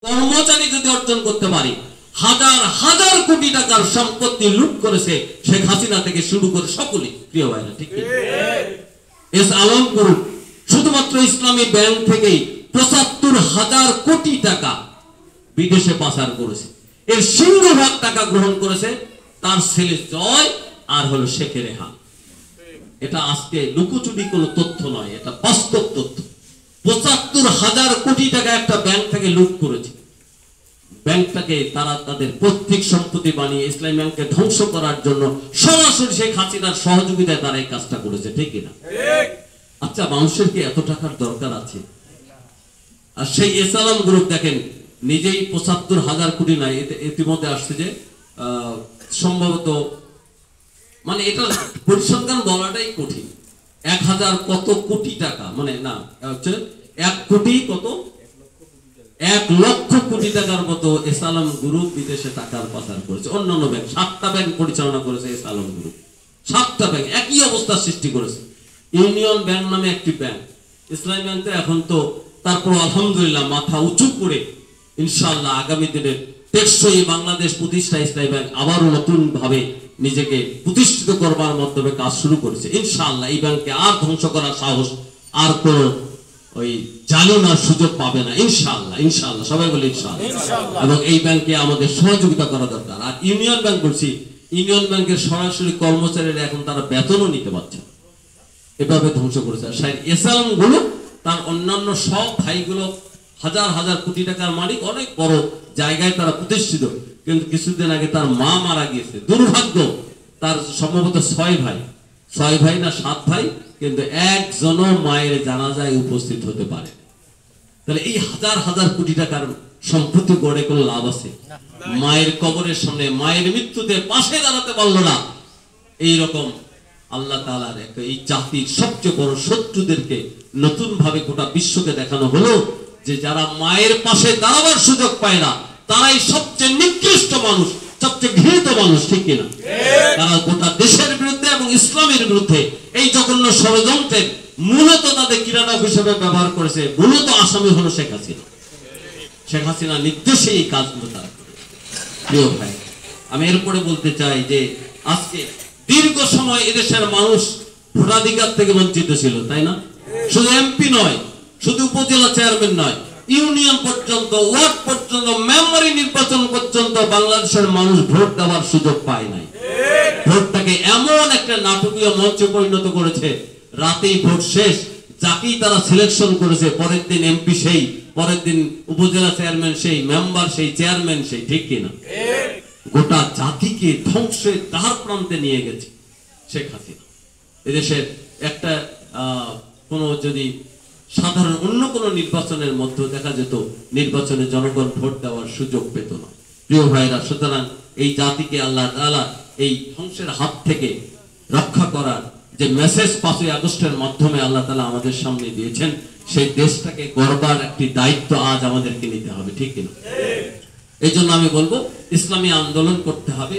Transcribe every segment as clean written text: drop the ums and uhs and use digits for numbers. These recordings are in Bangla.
কর্মচারী যদি অর্জন করতে পারে, হাজার হাজার কোটি টাকার সম্পত্তি লুট করেছে শেখ হাসিনা থেকে শুরু করে সকলে, প্রিয় ভাইরা, ঠিক এস আলম গ্রুপ শুধুমাত্র ইসলামী ব্যাংক থেকেই ৭৫,০০০ কোটি টাকা বিদেশে পাচার করেছে। এর সিংহভাগ টাকা গ্রহণ করেছে তার ছেলে জয় আর হলো শেখে রেহান। এটা আজকে লুকোচুরি কোনো তথ্য নয়, এটা বাস্তব তথ্য। ৭৫,০০০ কোটি টাকা একটা ব্যাংক থেকে লুট করেছে। ব্যাংকটাকে তারা তাদের পৈতৃক সম্পত্তি বানিয়ে ইসলামী ব্যাংককে ধ্বংস করার জন্য সরাসরি শেখ হাসিনার সহযোগিতায় তারা এই কাজটা করেছে, ঠিক না? আচ্ছা, মানুষের কি এত টাকার দরকার আছে? আর সেই এস আলম গ্রুপ দেখেন নিজেই ৭৫,০০০ কোটি নাই, ইতিমধ্যে আসছে যে সম্ভবত, মানে এটা পরিসংখ্যান বলাটাই কঠিন। ১,০০০ কত কোটি টাকা, মানে না হচ্ছে ১ কোটি কত ১,০০,০০০ কোটি টাকার মতো এস আলম গ্রুপ বিদেশে টাকার পাচার করেছে। অন্যান্য ব্যাংক ৭টা ব্যাংক পরিচালনা করেছে এস আলম গ্রুপ, ৭টা ব্যাংক একই অবস্থার সৃষ্টি করেছে। ইউনিয়ন ব্যাংক নামে একটি ব্যাংক, ইসলামী ব্যাংকে এখন তো তারপর আলহামদুলিল্লাহ মাথা উঁচু করে ইনশাআল্লাহ আগামী দিনে টেকসই বাংলাদেশ প্রতিষ্ঠা ইসলামী ব্যাংক আবারও নতুন ভাবে নিজেকে প্রতিষ্ঠিত করবার মাধ্যমে কাজ শুরু করেছে। ইনশাআল্লাহ এই ব্যাংককে আর ধ্বংস করার সাহস আর কোন ওই জালিমার সুযোগ পাবে না, ইনশাআল্লাহ। ইনশাআল্লাহ, সবাই বলে ইনশাআল্লাহ। এবং এই ব্যাংকে আমাদের সহযোগিতা করা দরকার। আর ইউনিয়ন ব্যাংক বলছি, ইউনিয়ন ব্যাংকের সরাসরি কর্মচারীরা এখন তারা বেতনও নিতে পারছে, এভাবে ধ্বংস করেছে। আর এস আলম গুলো তার অন্যান্য সব ভাইগুলো হাজার হাজার কোটি টাকার মালিক, অনেক বড় জায়গায় তারা প্রতিষ্ঠিত, কিন্তু কিছুদিন আগে তার মা মারা গিয়েছে। দুর্ভাগ্য, তার সম্ভবত ৬ ভাই না ৭ ভাই, কিন্তু একজনও মায়ের জানাজায় উপস্থিত হতে পারে। তাহলে এই হাজার হাজার কোটি টাকার সম্পত্তি গড়ে কোনো লাভ আছে? মায়ের কবরের সামনে মায়ের মৃত্যুতে পাশে দাঁড়াতে পারলো না। এইরকম আল্লাহ তাআলার একটা এই জাতির সবচেয়ে বড় শত্রুদেরকে নতুন ভাবে গোটা বিশ্বকে দেখানো হলো যে যারা মায়ের পাশে দাঁড়াবার সুযোগ পায় না তারাই সবচেয়ে নিকৃষ্ট মানুষ, সবচেয়ে ঘৃণিত মানুষ, ঠিক কিনা? তারা গোটা দেশের বিরুদ্ধে এবং ইসলামের বিরুদ্ধে এই জঘন্য ষড়যন্ত্রের মূলত তাদের কিরাটক হিসেবে ব্যবহার করেছে। মূলত আসামি হলো শেখ হাসিনা। শেখ হাসিনা নির্দেশে এই কাজগুলো তারা করে। প্রিয় ভাই, আমি এরপরে বলতে চাই যে আজকে দীর্ঘ সময় এদেশের মানুষ ভোটাধিকার থেকে বঞ্চিত ছিল, তাই না? শুধু এমপি নয়, শুধু উপজেলা চেয়ারম্যান নয়, ইউনিয়ন পর্যন্ত, ওয়ার্ড পর্যন্ত, মেম্বারি নির্বাচন পর্যন্ত বাংলাদেশের মানুষ ভোট দেওয়ার সুযোগ পায় নাই। ভোটটাকে এমন একটা নাটকীয় মঞ্চে পরিণত করেছে, রাতেই ভোট শেষ, যাকেই তারা সিলেকশন করেছে পরের দিন এমপি সেই, পরের দিন উপজেলা চেয়ারম্যান সেই, মেম্বার সেই, চেয়ারম্যান সেই, ঠিক কিনা? গোটা জাতিকে ধ্বংসের দ্বার প্রান্তে নিয়ে গেছে শেখ হাসিনা। এদেশের একটা কোন যদি সাধারণ অন্য কোন নির্বাচনের মধ্যে দেখা যেত নির্বাচনে জনগণ ভোট দেওয়ার সুযোগ পেত না। প্রিয় ভাইরা, সুতরাং এই জাতিকে আল্লাহ তাআলা এই ধ্বংসের হাত থেকে রক্ষা করার যে মেসেজ ৫ই আগস্টের মাধ্যমে আল্লাহ তাআলা আমাদের সামনে দিয়েছেন, সেই দেশটাকে গড়বার একটি দায়িত্ব আজ আমাদেরকে নিতে হবে, ঠিক কিনা? এই জন্য আমি বলবো ইসলামী আন্দোলন করতে হবে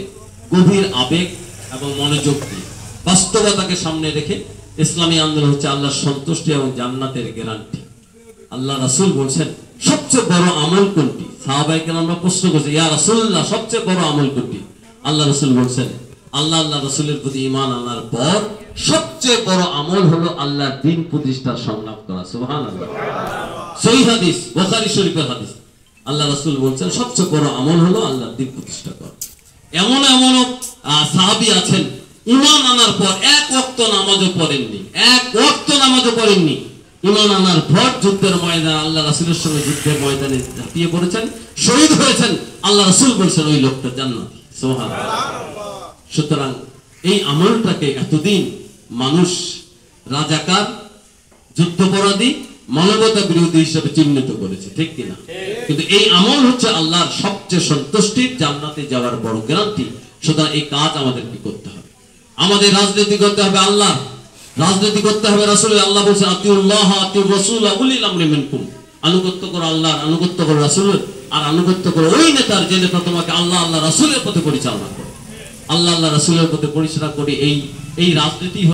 গভীর আবেগ এবং মনোযোগ দিয়ে, বাস্তবতাকে সামনে রেখে। ইসলামী আন্দোলন হচ্ছে আল্লাহর সন্তুষ্টি এবং জান্নাতের গ্যারান্টি। আল্লাহ রাসূল বলছেন সবচেয়ে বড় আমল কোনটি? সাহাবায়ে কেরামরা প্রশ্ন করেছে, ইয়া রাসূলুল্লাহ, সবচেয়ে বড় আমল কোনটি? আল্লাহ রাসূল বলছেন আল্লাহ রাসূলের প্রতি ঈমান আনার পর সবচেয়ে বড় আমল হলো আল্লাহর দ্বীন প্রতিষ্ঠার সংগ্রাম করা। সুবহানাল্লাহ। সহিহ হাদিস, বুখারী শরীফের হাদিস। আল্লাহ রাসূল বলছেন সবচেয়ে বড় আমল হলো আল্লাহর দ্বীন প্রতিষ্ঠা করা। এমন সাহাবী আছেন ঈমান আনার পর এক ওয়াক্ত নামাজও পড়েননি, ঈমান আনার পর যুদ্ধের ময়দানে আল্লাহ রাসূলের সঙ্গে যুদ্ধের ময়দানে ঝাঁপিয়ে পড়েছেন, শহীদ হয়েছেন। আল্লাহ রাসূল বলছেন ওই লোকটা জান্নাতি। সুবহানাল্লাহ। সুতরাং এই আমলটাকে এতদিন মানুষ রাজাকার, যুদ্ধাপরাধী, মানবতা বিরোধী হিসেবে চিহ্নিত করেছে, ঠিক কিনা? কিন্তু এই আমল হচ্ছে আল্লাহর সবচেয়ে সন্তুষ্টির জান্নাতে যাওয়ার বড় গ্যারান্টি। সুতরাং এই কাজ আমাদেরকে করতে হবে। আমাদের রাজনীতি করতে হবে আল্লাহ, রাজনীতি করতে হবে রাসূলের। আল্লাহ বলেছেন আতিউল্লাহ আতিউর রাসূল উলিল আমরি মিনকুম, আনুগত্য করো আল্লাহর, আনুগত্য করো রাসূলের, আর আনুগত্য করো ওই নেতার যে নেতা তোমাকে আল্লাহ রাসূলের পথে পরিচালনা করে। আল্লাহ রাসূলের পথে পরিচালনা করে এই রাজনীতি